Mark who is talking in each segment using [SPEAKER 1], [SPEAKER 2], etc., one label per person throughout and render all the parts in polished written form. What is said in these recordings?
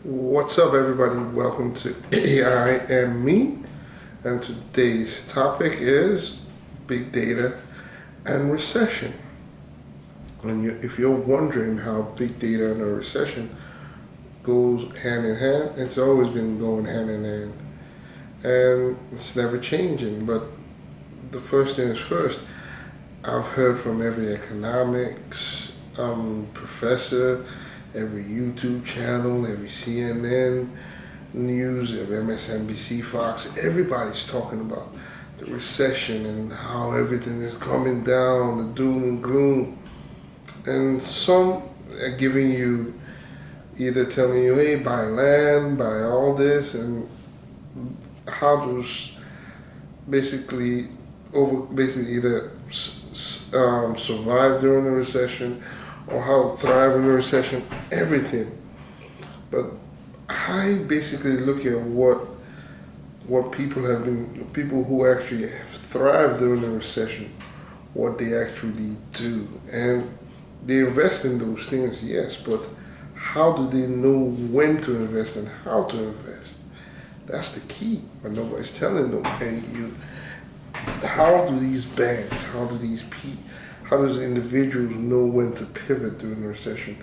[SPEAKER 1] What's up, everybody? Welcome to AI and Me. And today's topic is big data and recession. And if you're wondering how big data and a recession goes hand in hand, it's always been going hand in hand. And it's never changing. But the first thing is first, I've heard from every economics professor, every YouTube channel, every CNN news, every MSNBC, Fox, everybody's talking about the recession and how everything is coming down, the doom and gloom. And some are giving you, either telling you, hey, buy land, buy all this, and how to basically either survive during a recession or how to thrive in a recession, everything. But I basically look at what people who actually thrive during a recession, what they actually do. And they invest in those things, yes, but how do they know when to invest and how to invest? That's the key, but nobody's telling them. And how do these banks, how does individuals know when to pivot during a recession,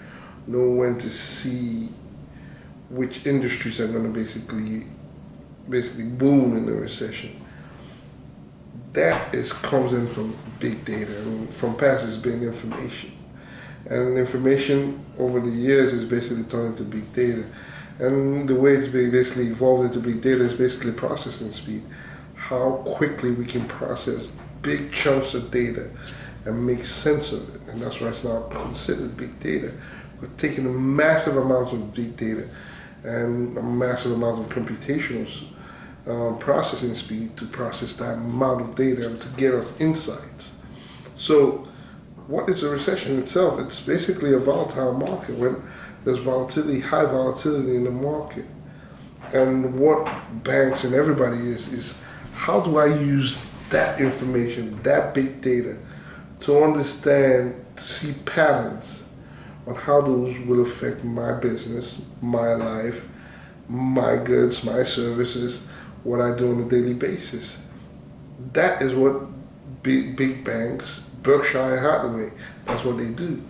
[SPEAKER 1] know when to see which industries are going to basically boom in the recession? That comes in from big data, and from past it's been information. And information over the years is basically turned into big data. And the way it's basically evolved into big data is basically processing speed. How quickly we can process big chunks of data and make sense of it. And that's why it's now considered big data. We're taking a massive amounts of big data and a massive amount of computational processing speed to process that amount of data and to get us insights. So what is a recession itself? It's basically a volatile market when there's volatility, high volatility in the market. And what banks and everybody is how do I use that information, that big data, to understand, to see patterns on how those will affect my business, my life, my goods, my services, what I do on a daily basis. That is what big banks, Berkshire Hathaway, that's what they do.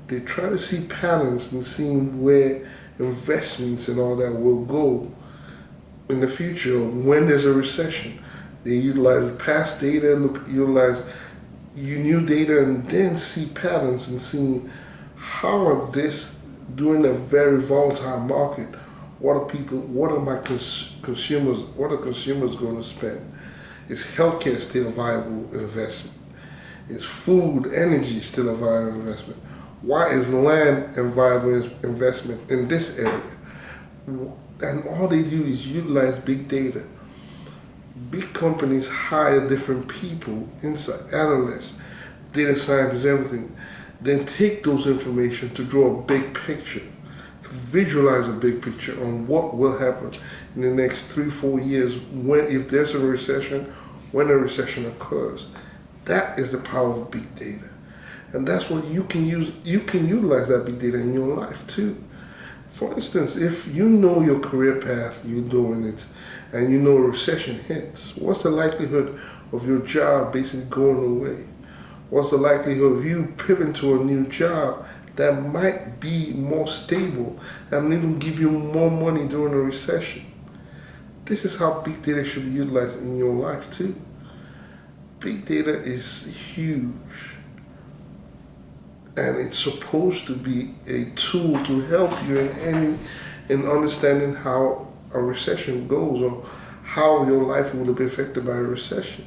[SPEAKER 1] They try to see patterns and see where investments and all that will go in the future when there's a recession. They utilize past data, utilize new data, and then see patterns and see how are this during a very volatile market. What are consumers going to spend? Is healthcare still a viable investment? Is food, energy still a viable investment? Why is land a viable investment in this area? And all they do is utilize big data. Big companies hire different people, inside analysts, data scientists, everything. Then take those information to draw a big picture, to visualize a big picture on what will happen in the next 3-4 years if there's a recession, when a recession occurs. That is the power of big data. And that's what you can use. You can utilize that big data in your life too. For instance, if you know your career path, you're doing it, and you know a recession hits, what's the likelihood of your job basically going away? What's the likelihood of you pivoting to a new job that might be more stable and even give you more money during a recession? This is how big data should be utilized in your life too. Big data is huge. And it's supposed to be a tool to help you in understanding how a recession goes or how your life will be affected by a recession.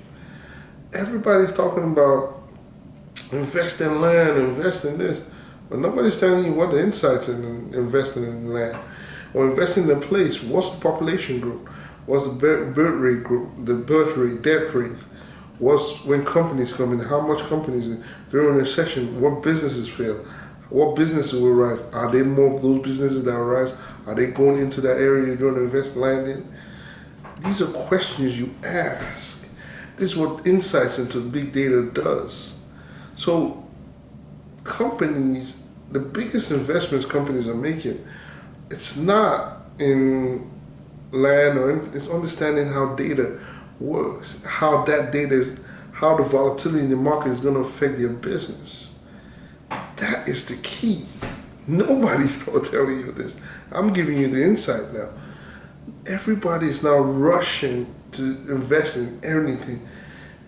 [SPEAKER 1] Everybody's talking about invest in land, invest in this, but nobody's telling you what the insights in investing in land or investing in a place. What's the population growth? What's the birth rate growth? The birth rate, death rate? What's when companies come in? How much companies during a recession? What businesses fail? What businesses will rise? Are there more of those businesses that will rise? Are they going into that area you're going to invest land in? These are questions you ask. This is what insights into big data does. So companies, the biggest investments companies are making, it's not in land, or it's understanding how data works, how that data is, how the volatility in the market is going to affect their business. That is the key. Nobody's not telling you this. I'm giving you the insight now. Everybody is now rushing to invest in anything.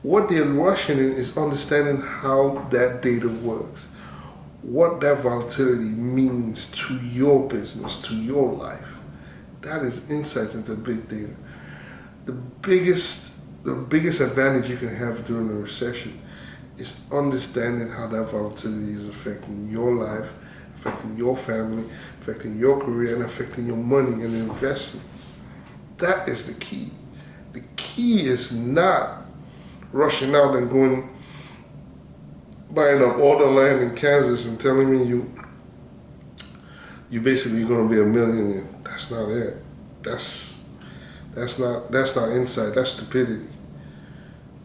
[SPEAKER 1] What they're rushing in is understanding how that data works, what that volatility means to your business, to your life. That is insight into big data. The biggest advantage you can have during a recession is understanding how that volatility is affecting your life, affecting your family, affecting your career, and affecting your money and investments. That is the key. The key is not rushing out and buying up all the land in Kansas and telling me you basically going to be a millionaire. That's not it. That's not insight. That's stupidity.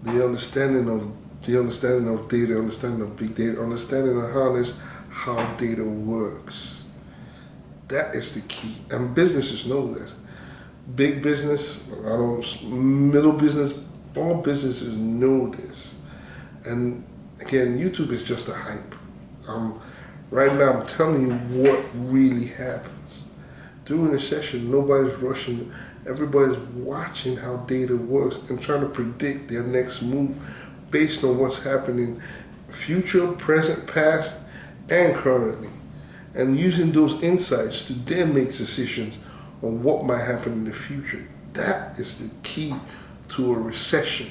[SPEAKER 1] The understanding of data, understanding of big data, understanding of how data works. That is the key. And businesses know this. Big business, middle business, all businesses know this. And again, YouTube is just a hype. Right now, I'm telling you what really happens. During a session, nobody's rushing. Everybody's watching how data works and trying to predict their next move based on what's happening future, present, past, and currently. And using those insights to then make decisions on what might happen in the future. That is the key to a recession.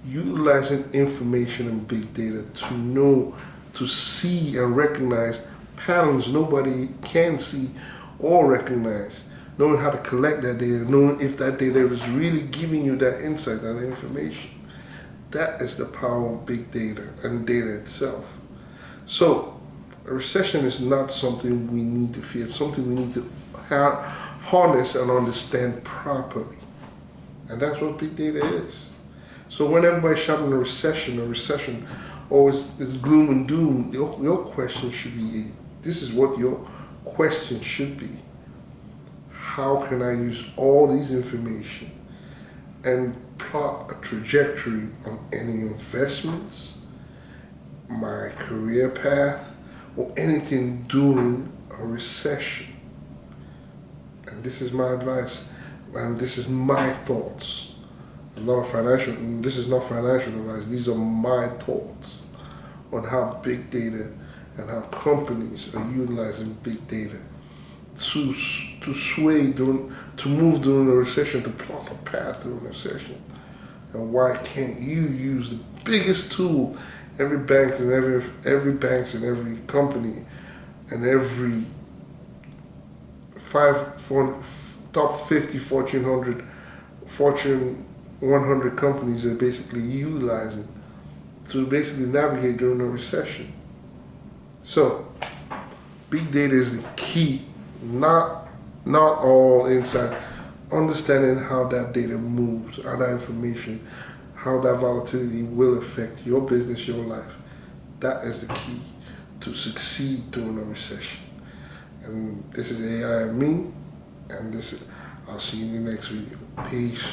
[SPEAKER 1] Utilizing information and big data to know, to see and recognize patterns nobody can see or recognize. Knowing how to collect that data, knowing if that data is really giving you that insight, that information. That is the power of big data and data itself. So, a recession is not something we need to fear. It's something we need to harness and understand properly. And that's what big data is. So when everybody's shouting a recession always is gloom and doom, your question should be, this is what your question should be. How can I use all these information and plot a trajectory on any investments, my career path, or anything during a recession? And this is my advice, and this is my thoughts. This is not financial advice, these are my thoughts on how big data and how companies are utilizing big data to move during a recession, to plot a path during a recession. And why can't you use the biggest tool every bank and every company and every top 50 Fortune 100 companies are basically utilizing to basically navigate during a recession? So, big data is the key, not all insight. Understanding how that data moves, how that information, how that volatility will affect your business, your life. That is the key to succeed during a recession. And this is AI and me, and I'll see you in the next video. Peace.